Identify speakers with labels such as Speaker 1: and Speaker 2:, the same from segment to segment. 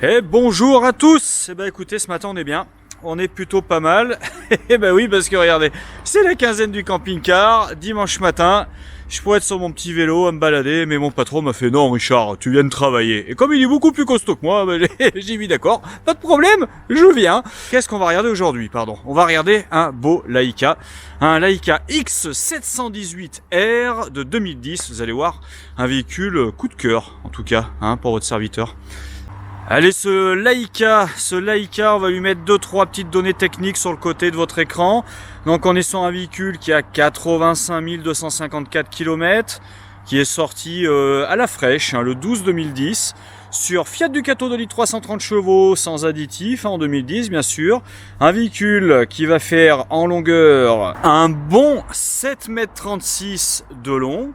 Speaker 1: Eh bonjour à tous. Eh ben écoutez, ce matin on est bien. On est plutôt pas mal. Eh ben oui, parce que regardez, c'est la quinzaine du camping-car, dimanche matin. Je pourrais être sur mon petit vélo à me balader, mais mon patron m'a fait non Richard, tu viens de travailler. Et comme il est beaucoup plus costaud que moi, ben, j'ai mis d'accord, pas de problème, je viens. Qu'est-ce qu'on va regarder aujourd'hui, pardon? On va regarder un beau Laika. Un Laika X718R de 2010, vous allez voir, un véhicule coup de cœur, en tout cas, pour votre serviteur. Allez, ce Laika, on va lui mettre 2-3 petites données techniques sur le côté de votre écran. Donc on est sur un véhicule qui a 85 254 km, qui est sorti à la fraîche, le 12-2010, sur Fiat Ducato 2 litres 330 chevaux, sans additif, en 2010 bien sûr. Un véhicule qui va faire en longueur un bon 7,36 m de long.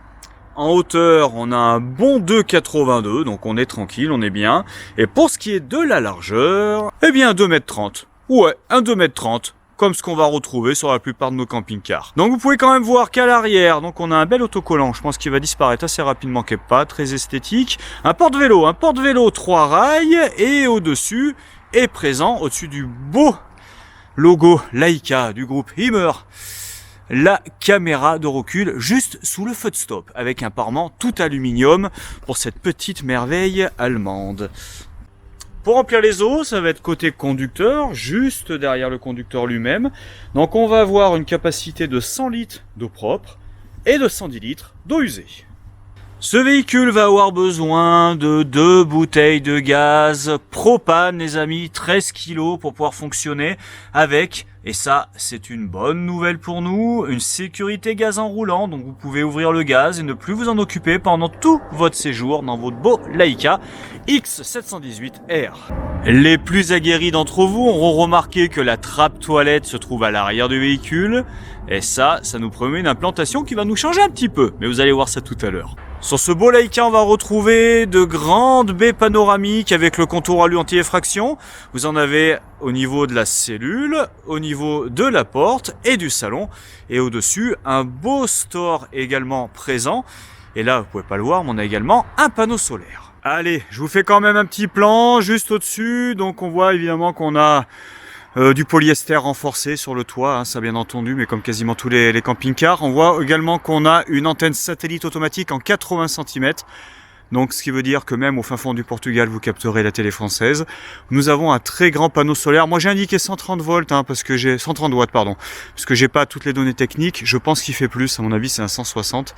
Speaker 1: En hauteur, on a un bon 2,82 m, donc on est tranquille, on est bien. Et pour ce qui est de la largeur, eh bien 2,30 m. Ouais, un 2,30 m, comme ce qu'on va retrouver sur la plupart de nos camping-cars. Donc vous pouvez quand même voir qu'à l'arrière, donc on a un bel autocollant, je pense qu'il va disparaître assez rapidement, qui est pas très esthétique. Un porte-vélo 3 rails, et au-dessus est présent, au-dessus du beau logo Laika du groupe Himmer, la caméra de recul juste sous le feu de stop avec un parement tout aluminium pour cette petite merveille allemande. Pour remplir les eaux, ça va être côté conducteur, juste derrière le conducteur lui-même. Donc on va avoir une capacité de 100 litres d'eau propre et de 110 litres d'eau usée. Ce véhicule va avoir besoin de 2 bouteilles de gaz propane, les amis, 13 kg pour pouvoir fonctionner avec, et ça c'est une bonne nouvelle pour nous, une sécurité gaz en roulant, donc vous pouvez ouvrir le gaz et ne plus vous en occuper pendant tout votre séjour dans votre beau Laika X718R. Les plus aguerris d'entre vous auront remarqué que la trappe toilette se trouve à l'arrière du véhicule, et ça nous promet une implantation qui va nous changer un petit peu, mais vous allez voir ça tout à l'heure. Sur ce beau Laika, on va retrouver de grandes baies panoramiques avec le contour alu anti-effraction. Vous en avez au niveau de la cellule, au niveau de la porte et du salon. Et au-dessus, un beau store également présent. Et là, vous pouvez pas le voir, mais on a également un panneau solaire. Allez, je vous fais quand même un petit plan juste au-dessus. Donc on voit évidemment qu'on a du polyester renforcé sur le toit, ça bien entendu, mais comme quasiment tous les camping-cars. On voit également qu'on a une antenne satellite automatique en 80 cm. Donc ce qui veut dire que même au fin fond du Portugal, vous capterez la télé française. Nous avons un très grand panneau solaire. Moi j'ai indiqué 130 volts, parce que j'ai 130 watts, pardon, parce que j'ai pas toutes les données techniques. Je pense qu'il fait plus, à mon avis c'est un 160,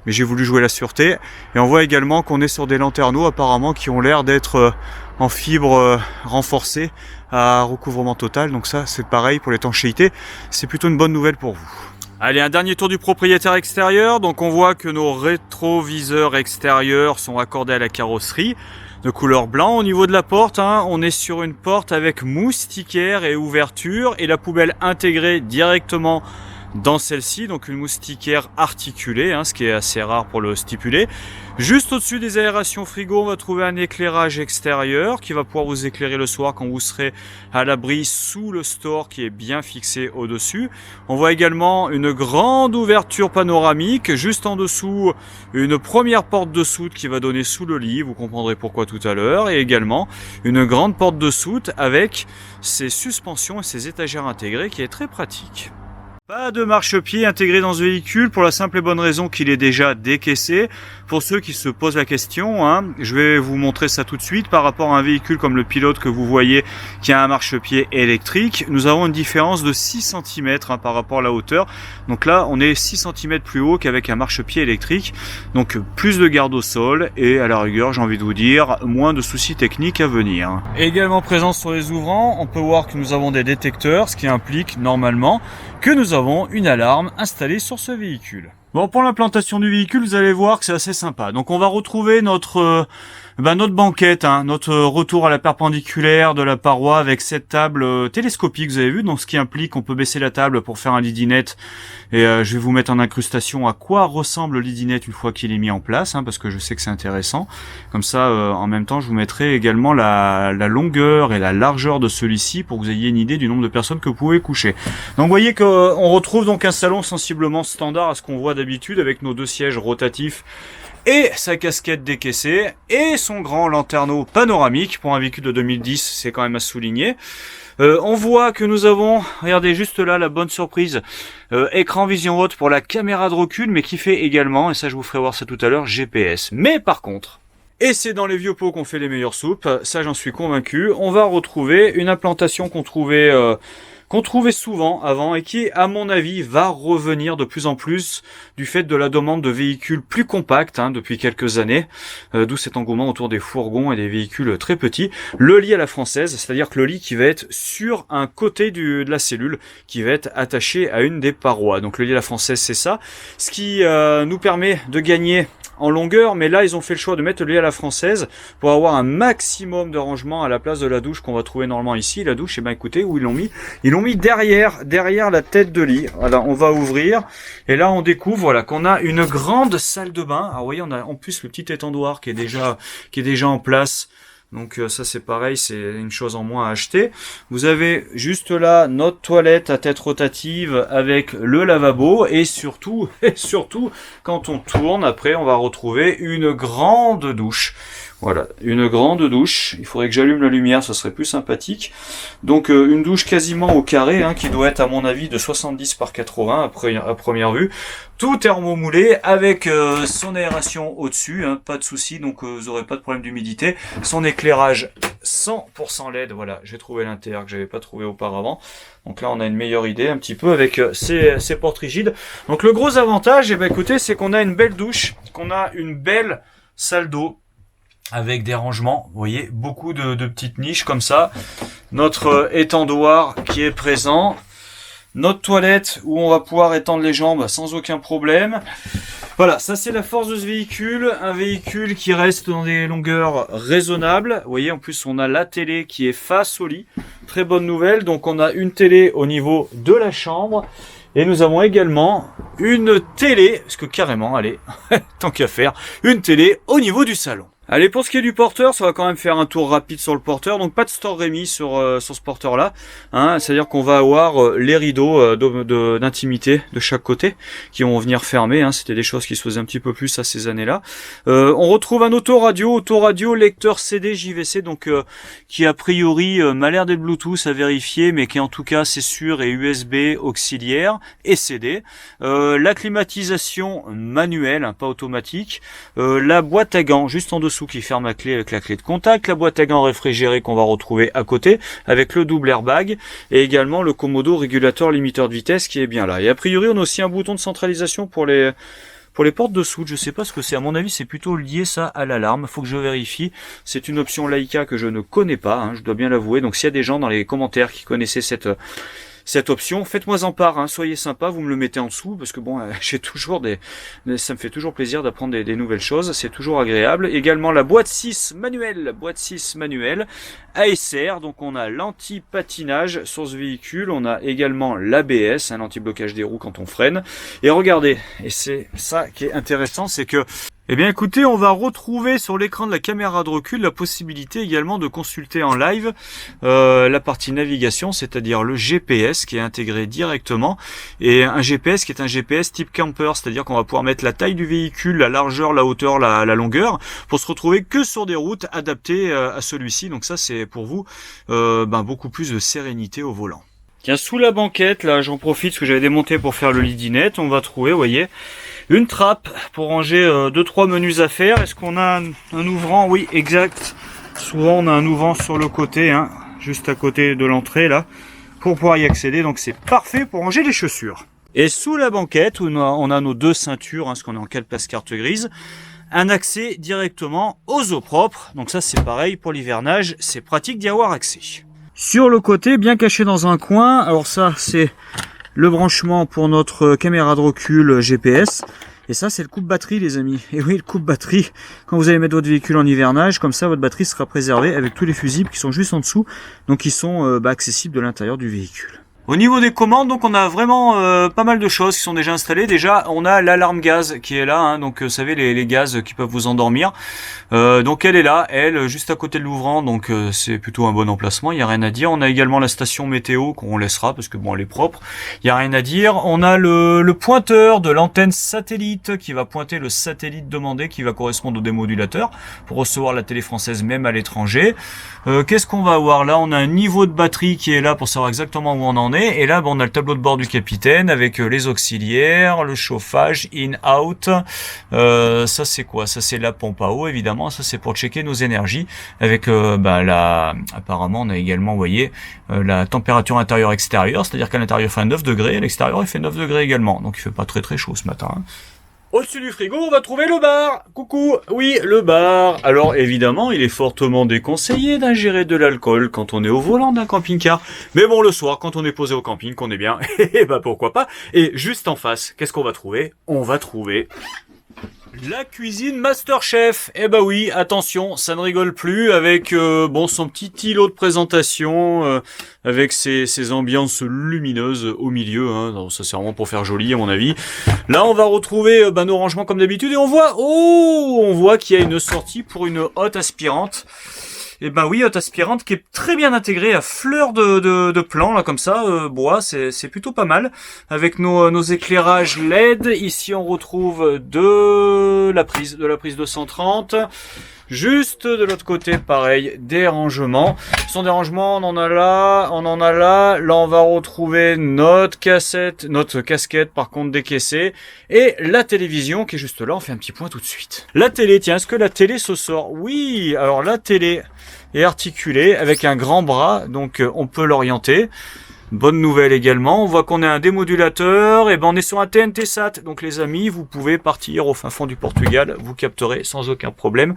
Speaker 1: mais j'ai voulu jouer la sûreté. Et on voit également qu'on est sur des lanterneaux apparemment qui ont l'air d'être en fibre renforcée à recouvrement total. Donc ça c'est pareil pour l'étanchéité. C'est plutôt une bonne nouvelle pour vous. Allez, un dernier tour du propriétaire extérieur. Donc on voit que nos rétroviseurs extérieurs sont accordés à la carrosserie de couleur blanc. Au niveau de la porte, on est sur une porte avec moustiquaire et ouverture et la poubelle intégrée directement dans celle-ci, donc une moustiquaire articulée, ce qui est assez rare pour le stipuler. Juste au-dessus des aérations frigo, on va trouver un éclairage extérieur qui va pouvoir vous éclairer le soir quand vous serez à l'abri sous le store qui est bien fixé au-dessus. On voit également une grande ouverture panoramique, juste en dessous une première porte de soute qui va donner sous le lit, vous comprendrez pourquoi tout à l'heure, et également une grande porte de soute avec ses suspensions et ses étagères intégrées qui est très pratique. Pas de marchepied intégré dans ce véhicule pour la simple et bonne raison qu'il est déjà décaissé. Pour ceux qui se posent la question, je vais vous montrer ça tout de suite. Par rapport à un véhicule comme le Pilote que vous voyez qui a un marchepied électrique, nous avons une différence de 6 cm par rapport à la hauteur. Donc là, on est 6 cm plus haut qu'avec un marchepied électrique. Donc plus de garde au sol et à la rigueur, j'ai envie de vous dire, moins de soucis techniques à venir. Également présent sur les ouvrants, on peut voir que nous avons des détecteurs, ce qui implique normalement que nous avons une alarme installée sur ce véhicule. Bon, pour l'implantation du véhicule, vous allez voir que c'est assez sympa. Donc on va retrouver notre banquette, notre retour à la perpendiculaire de la paroi avec cette table télescopique, vous avez vu, donc ce qui implique qu'on peut baisser la table pour faire un lit dinette. Et je vais vous mettre en incrustation à quoi ressemble le lit dinette une fois qu'il est mis en place, parce que je sais que c'est intéressant. Comme ça, en même temps, je vous mettrai également la longueur et la largeur de celui-ci pour que vous ayez une idée du nombre de personnes que vous pouvez coucher. Donc vous voyez qu'on retrouve donc un salon sensiblement standard à ce qu'on voit d'habitude avec nos 2 sièges rotatifs et sa casquette décaissée, et son grand lanterneau panoramique. Pour un véhicule de 2010, c'est quand même à souligner. On voit que nous avons, regardez juste là, la bonne surprise, écran vision haute pour la caméra de recul, mais qui fait également, et ça je vous ferai voir ça tout à l'heure, GPS. Mais par contre, et c'est dans les vieux pots qu'on fait les meilleures soupes, ça j'en suis convaincu, on va retrouver une implantation qu'on trouvait souvent avant et qui, à mon avis, va revenir de plus en plus du fait de la demande de véhicules plus compacts depuis quelques années, d'où cet engouement autour des fourgons et des véhicules très petits. Le lit à la française, c'est-à-dire que le lit qui va être sur un côté de la cellule, qui va être attaché à une des parois. Donc le lit à la française, c'est ça, ce qui nous permet de gagner en longueur, mais là ils ont fait le choix de mettre le lit à la française pour avoir un maximum de rangement à la place de la douche qu'on va trouver normalement ici. La douche, eh ben écoutez, où ils l'ont mis derrière la tête de lit. Voilà, on va ouvrir et là on découvre voilà qu'on a une grande salle de bain. Alors vous voyez, on a en plus le petit étendoir qui est déjà en place. Donc ça c'est pareil, c'est une chose en moins à acheter. Vous avez juste là notre toilette à tête rotative avec le lavabo et surtout quand on tourne après on va retrouver une grande douche. Voilà, une grande douche. Il faudrait que j'allume la lumière, ça serait plus sympathique. Donc une douche quasiment au carré, qui doit être à mon avis de 70 par 80 à première vue. Tout thermomoulé avec son aération au-dessus, pas de souci, donc vous n'aurez pas de problème d'humidité. Son éclairage 100% LED, voilà, j'ai trouvé l'intérieur que j'avais pas trouvé auparavant. Donc là on a une meilleure idée un petit peu avec ces portes rigides. Donc le gros avantage, écoutez, c'est qu'on a une belle douche, qu'on a une belle salle d'eau avec des rangements, vous voyez, beaucoup de petites niches comme ça. Notre étendoir qui est présent. Notre toilette où on va pouvoir étendre les jambes sans aucun problème. Voilà, ça c'est la force de ce véhicule. Un véhicule qui reste dans des longueurs raisonnables. Vous voyez, en plus on a la télé qui est face au lit. Très bonne nouvelle. Donc on a une télé au niveau de la chambre. Et nous avons également une télé, parce que carrément, allez, tant qu'à faire, une télé au niveau du salon. Allez, pour ce qui est du porteur, ça va quand même faire un tour rapide sur le porteur. Donc pas de store Rémi sur ce porteur-là. C'est-à-dire qu'on va avoir les rideaux d'intimité de chaque côté qui vont venir fermer. C'était des choses qui se faisaient un petit peu plus à ces années-là. On retrouve un autoradio lecteur CD JVC, donc qui a priori m'a l'air d'être Bluetooth à vérifier, mais qui en tout cas c'est sûr est USB auxiliaire et CD. La climatisation manuelle, pas automatique. La boîte à gants juste en dessous qui ferme la clé avec la clé de contact, la boîte à gants réfrigérée qu'on va retrouver à côté avec le double airbag et également le commodo régulateur limiteur de vitesse qui est bien là. Et a priori on a aussi un bouton de centralisation pour les portes de soude. Je sais pas ce que c'est, à mon avis c'est plutôt lié ça à l'alarme, faut que je vérifie. C'est une option Laika que je ne connais pas, je dois bien l'avouer. Donc s'il y a des gens dans les commentaires qui connaissaient cette option, faites-moi en part, soyez sympa, vous me le mettez en dessous, parce que bon, j'ai toujours ça me fait toujours plaisir d'apprendre des nouvelles choses, c'est toujours agréable. Également la boîte 6 manuelle, ASR, donc on a l'anti-patinage sur ce véhicule, on a également l'ABS, l'anti-blocage des roues quand on freine. Et regardez, et c'est ça qui est intéressant, c'est que eh bien écoutez, on va retrouver sur l'écran de la caméra de recul la possibilité également de consulter en live la partie navigation, c'est-à-dire le GPS qui est intégré directement, et un GPS qui est un GPS type camper, c'est-à-dire qu'on va pouvoir mettre la taille du véhicule, la largeur, la hauteur, la longueur, pour se retrouver que sur des routes adaptées à celui-ci. Donc ça c'est pour vous beaucoup plus de sérénité au volant. Tiens, sous la banquette, là j'en profite parce que j'avais démonté pour faire le lit dinette, on va trouver, vous voyez, une trappe pour ranger 2-3 menus affaires. Est-ce qu'on a un ouvrant? Oui, exact. Souvent on a un ouvrant sur le côté, juste à côté de l'entrée là, pour pouvoir y accéder. Donc c'est parfait pour ranger les chaussures. Et sous la banquette, où on a nos deux ceintures, parce qu'on est en 4 places carte grise, un accès directement aux eaux propres. Donc ça c'est pareil pour l'hivernage, c'est pratique d'y avoir accès. Sur le côté, bien caché dans un coin, alors ça c'est le branchement pour notre caméra de recul GPS. Et ça c'est le coupe-batterie les amis. Et oui, le coupe-batterie, quand vous allez mettre votre véhicule en hivernage, comme ça votre batterie sera préservée avec tous les fusibles qui sont juste en dessous. Donc qui sont accessibles de l'intérieur du véhicule. Au niveau des commandes, donc on a vraiment pas mal de choses qui sont déjà installées. Déjà, on a l'alarme gaz qui est là, hein, donc vous savez les gaz qui peuvent vous endormir. Donc elle est là, elle juste à côté de l'ouvrant, donc c'est plutôt un bon emplacement. Il y a rien à dire. On a également la station météo qu'on laissera parce que bon, elle est propre. Il y a rien à dire. On a le pointeur de l'antenne satellite qui va pointer le satellite demandé, qui va correspondre au démodulateur pour recevoir la télé française même à l'étranger. Qu'est-ce qu'on va avoir là? On a un niveau de batterie qui est là pour savoir exactement où on en est. Et là, on a le tableau de bord du capitaine avec les auxiliaires, le chauffage, in-out. Ça, c'est quoi? Ça, c'est la pompe à eau, évidemment. Ça, c'est pour checker nos énergies. Avec apparemment, on a également, vous voyez, la température intérieure-extérieure. C'est-à-dire qu'à l'intérieur, il fait 9 degrés. À l'extérieur, il fait 9 degrés également. Donc, il fait pas très très chaud ce matin, hein. Au-dessus du frigo, on va trouver le bar. Coucou, oui, le bar. Alors évidemment, il est fortement déconseillé d'ingérer de l'alcool quand on est au volant d'un camping-car. Mais bon, le soir, quand on est posé au camping, qu'on est bien, et bah pourquoi pas. Et juste en face, qu'est-ce qu'on va trouver? On va trouver la cuisine Masterchef. Eh bah oui, attention, ça ne rigole plus avec son petit îlot de présentation avec ses ambiances lumineuses au milieu, hein. Donc, ça c'est vraiment pour faire joli à mon avis. Là, on va retrouver nos rangements comme d'habitude et on voit qu'il y a une sortie pour une hotte aspirante. Et ben oui, hotte aspirante qui est très bien intégrée à fleur de plan, là, comme ça, bois, c'est plutôt pas mal. Avec nos éclairages LED, ici on retrouve de la prise 230. Juste de l'autre côté, pareil, des rangements. Ce sont des rangements, on en a là. Là, on va retrouver notre casquette, par contre, décaissée. Et la télévision qui est juste là, on fait un petit point tout de suite. La télé, tiens, est-ce que la télé se sort? Oui, alors la télé est articulée avec un grand bras, donc on peut l'orienter. Bonne nouvelle également, on voit qu'on est un démodulateur, et ben on est sur un TNT SAT, donc les amis, vous pouvez partir au fin fond du Portugal, vous capterez sans aucun problème,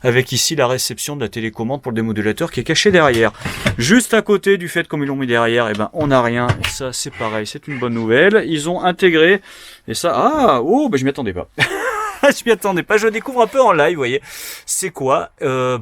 Speaker 1: avec ici la réception de la télécommande pour le démodulateur qui est caché derrière. Juste à côté du fait comme ils l'ont mis derrière, et ben on n'a rien, et ça c'est pareil, c'est une bonne nouvelle, ils ont intégré, et ça, je m'y attendais pas. Je m'y attendais pas, je découvre un peu en live, vous voyez. C'est quoi?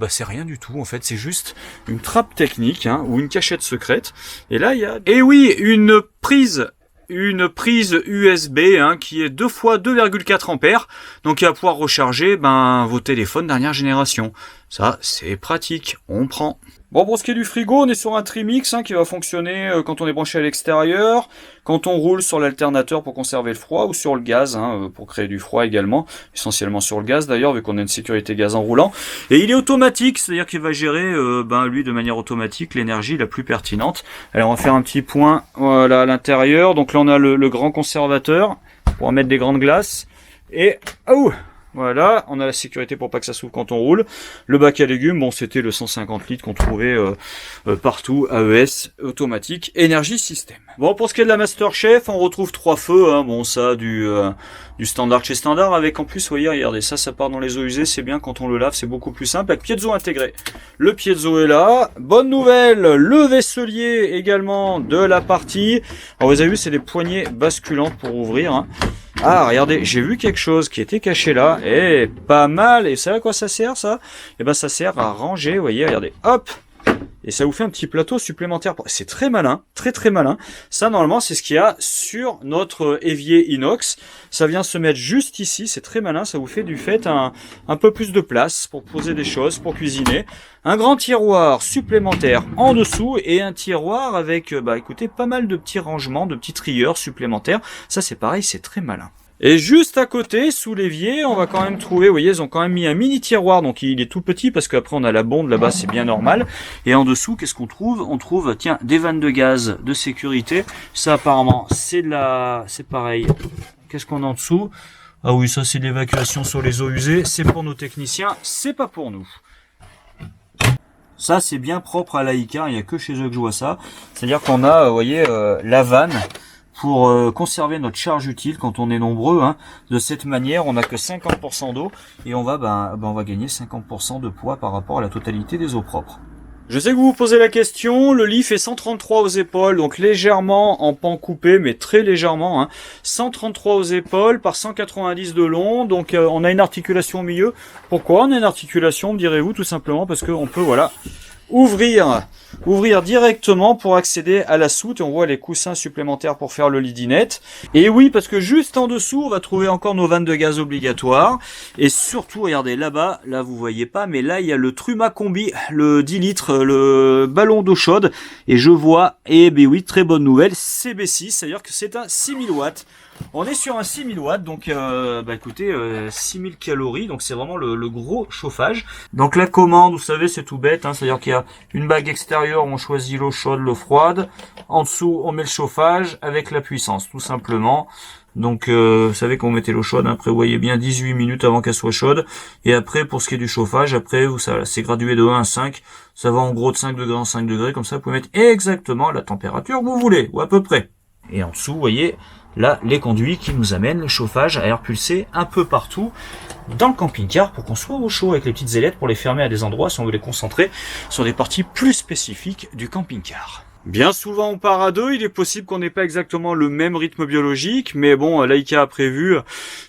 Speaker 1: C'est rien du tout, en fait, c'est juste une trappe technique, hein, ou une cachette secrète. Et là, il y a... Et oui, une prise USB, hein, qui est 2 fois 2,4 ampères, donc qui va pouvoir recharger vos téléphones dernière génération. Ça, c'est pratique, on prend. Bon, pour ce qui est du frigo, on est sur un Trimix, hein, qui va fonctionner quand on est branché à l'extérieur, quand on roule sur l'alternateur pour conserver le froid, ou sur le gaz, hein, pour créer du froid également, essentiellement sur le gaz d'ailleurs, vu qu'on a une sécurité gaz en roulant. Et il est automatique, c'est-à-dire qu'il va gérer, lui, de manière automatique, l'énergie la plus pertinente. Alors, on va faire un petit point, voilà, à l'intérieur. Donc là, on a le grand conservateur, pour en mettre des grandes glaces. Et, voilà, on a la sécurité pour pas que ça s'ouvre quand on roule. Le bac à légumes, c'était le 150 litres qu'on trouvait partout, AES, automatique, énergie système. Bon, pour ce qui est de la Masterchef, on retrouve 3 feux, hein. Bon, ça, du standard chez standard, avec en plus, vous voyez, regardez, ça part dans les eaux usées, c'est bien, quand on le lave, c'est beaucoup plus simple, avec piezo intégré. Le piezo est là. Bonne nouvelle, le vaisselier également de la partie. Alors, vous avez vu, c'est des poignées basculantes pour ouvrir, hein. Ah, regardez, j'ai vu quelque chose qui était caché là, et pas mal, et vous savez à quoi ça sert, ça? Eh ben, ça sert à ranger, vous voyez, regardez, hop, et ça vous fait un petit plateau supplémentaire. C'est très malin, très très malin. Ça, normalement, c'est ce qu'il y a sur notre évier inox. Ça vient se mettre juste ici, c'est très malin, ça vous fait du fait un peu plus de place pour poser des choses, pour cuisiner. Un grand tiroir supplémentaire en dessous, et un tiroir avec, écoutez, pas mal de petits rangements, de petits trieurs supplémentaires. Ça, c'est pareil, c'est très malin. Et juste à côté, sous l'évier, on va quand même trouver, vous voyez, ils ont quand même mis un mini tiroir, donc il est tout petit, parce qu'après on a la bonde là-bas, c'est bien normal. Et en dessous, qu'est-ce qu'on trouve? On trouve, tiens, des vannes de gaz de sécurité. Ça, apparemment, c'est pareil. Qu'est-ce qu'on a en dessous? Ah oui, ça c'est de l'évacuation sur les eaux usées, c'est pour nos techniciens, c'est pas pour nous. Ça, c'est bien propre à Laika, il n'y a que chez eux que je vois ça. C'est-à-dire qu'on a, vous voyez, la vanne pour conserver notre charge utile quand on est nombreux, hein. De cette manière, on n'a que 50% d'eau et on va, on va gagner 50% de poids par rapport à la totalité des eaux propres. Je sais que vous vous posez la question, le lit fait 133 aux épaules, donc légèrement en pan coupé, mais très légèrement, hein. 133 aux épaules par 190 de long, donc on a une articulation au milieu. Pourquoi on a une articulation, me direz-vous? Tout simplement parce qu'on peut, voilà, ouvrir directement pour accéder à la soute. Et on voit les coussins supplémentaires pour faire le lit dinette. Et oui, parce que juste en dessous, on va trouver encore nos vannes de gaz obligatoires. Et surtout, regardez là-bas, là vous voyez pas, mais là il y a le Truma Combi, le 10 litres, le ballon d'eau chaude. Et je vois, et ben oui, très bonne nouvelle, CB6, c'est-à-dire que c'est un 6000 watts. On est sur un 6000 watts, donc écoutez, 6000 calories, donc c'est vraiment le gros chauffage. Donc la commande, vous savez, c'est tout bête, hein, c'est-à-dire qu'il y a une bague extérieure, on choisit l'eau chaude, l'eau froide. En dessous, on met le chauffage avec la puissance, tout simplement. Donc vous savez qu'on mettait l'eau chaude, hein, prévoyez bien 18 minutes avant qu'elle soit chaude. Et après, pour ce qui est du chauffage, après, c'est gradué de 1 à 5. Ça va en gros de 5 degrés en 5 degrés, comme ça vous pouvez mettre exactement la température que vous voulez, ou à peu près. Et en dessous, vous voyez, là, les conduits qui nous amènent le chauffage à air pulsé un peu partout dans le camping-car pour qu'on soit au chaud, avec les petites ailettes pour les fermer à des endroits si on veut les concentrer sur des parties plus spécifiques du camping-car. Bien souvent on part à deux, il est possible qu'on n'ait pas exactement le même rythme biologique, mais bon, Laika a prévu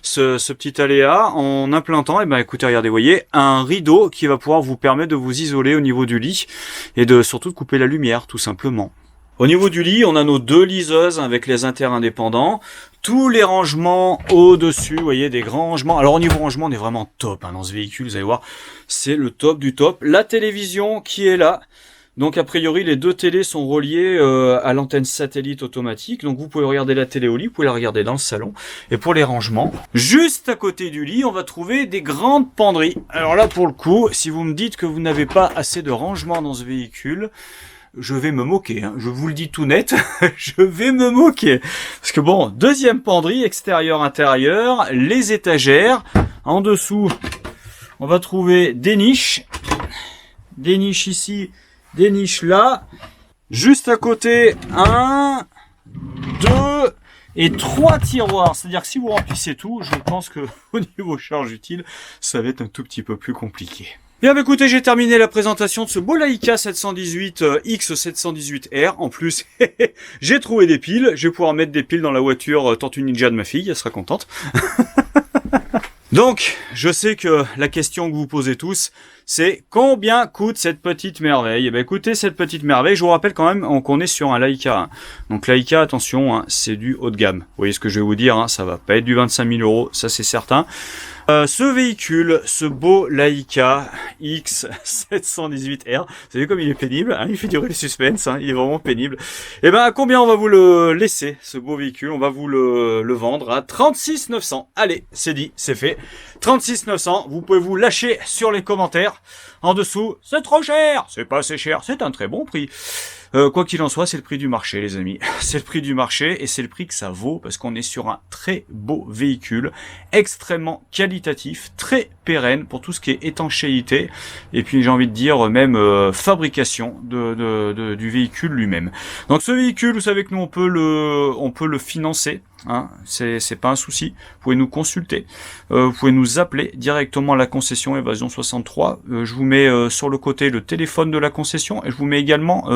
Speaker 1: ce petit aléa en implantant, et ben écoutez, regardez, vous voyez, un rideau qui va pouvoir vous permettre de vous isoler au niveau du lit et surtout de couper la lumière, tout simplement. Au niveau du lit, on a nos deux liseuses avec les inter-indépendants. Tous les rangements au-dessus, vous voyez, des grands rangements. Alors au niveau rangement, on est vraiment top dans ce véhicule, vous allez voir, c'est le top du top. La télévision qui est là. Donc a priori, les deux télés sont reliées à l'antenne satellite automatique. Donc vous pouvez regarder la télé au lit, vous pouvez la regarder dans le salon. Et pour les rangements, juste à côté du lit, on va trouver des grandes penderies. Alors là, pour le coup, si vous me dites que vous n'avez pas assez de rangement dans ce véhicule, je vais me moquer, hein. Je vous le dis tout net, je vais me moquer. Parce que bon, deuxième penderie, extérieur-intérieur, les étagères. En dessous, on va trouver des niches ici, des niches là. Juste à côté, 1, 2 et 3 tiroirs. C'est-à-dire que si vous remplissez tout, je pense que au niveau charge utile, ça va être un tout petit peu plus compliqué. Bien, écoutez, j'ai terminé la présentation de ce beau Laika 718 X718R. En plus, j'ai trouvé des piles. Je vais pouvoir mettre des piles dans la voiture Tortue Ninja de ma fille. Elle sera contente. Donc, je sais que la question que vous posez tous, c'est combien coûte cette petite merveille? Eh ben, écoutez, cette petite merveille, je vous rappelle quand même qu'on est sur un Laika. Donc Laika, attention, hein, c'est du haut de gamme. Vous voyez ce que je vais vous dire, hein, ça va pas être du 25 000 €, ça c'est certain. Ce véhicule, ce beau Laika X718R, vous savez comme il est pénible, hein, il fait durer le suspense, hein, il est vraiment pénible. Et ben, à combien on va vous le laisser, ce beau véhicule? On va vous le vendre à 36 900. Allez, c'est dit, c'est fait. 36 900, vous pouvez vous lâcher sur les commentaires. En dessous, c'est trop cher, c'est pas assez cher, c'est un très bon prix. Quoi qu'il en soit, c'est le prix du marché, les amis. C'est le prix du marché et c'est le prix que ça vaut parce qu'on est sur un très beau véhicule, extrêmement qualitatif, très pérenne pour tout ce qui est étanchéité et puis j'ai envie de dire même fabrication du véhicule lui-même. Donc ce véhicule, vous savez que nous on peut le financer. Hein, c'est pas un souci. Vous pouvez nous consulter, vous pouvez nous appeler directement à la concession Évasion 63. Je vous mets sur le côté le téléphone de la concession et je vous mets également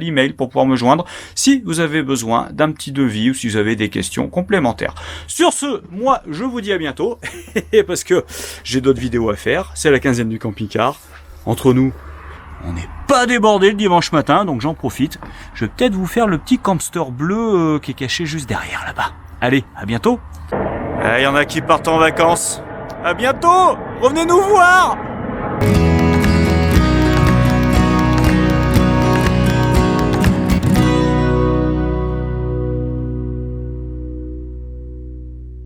Speaker 1: l'email pour pouvoir me joindre si vous avez besoin d'un petit devis ou si vous avez des questions complémentaires. Sur ce, moi je vous dis à bientôt parce que j'ai d'autres vidéos à faire. C'est la 15e du camping-car. Entre nous, on n'est pas débordé le dimanche matin, donc j'en profite. Je vais peut-être vous faire le petit camster bleu qui est caché juste derrière là-bas. Allez, à bientôt. Il y en a qui partent en vacances. À bientôt. Revenez nous voir.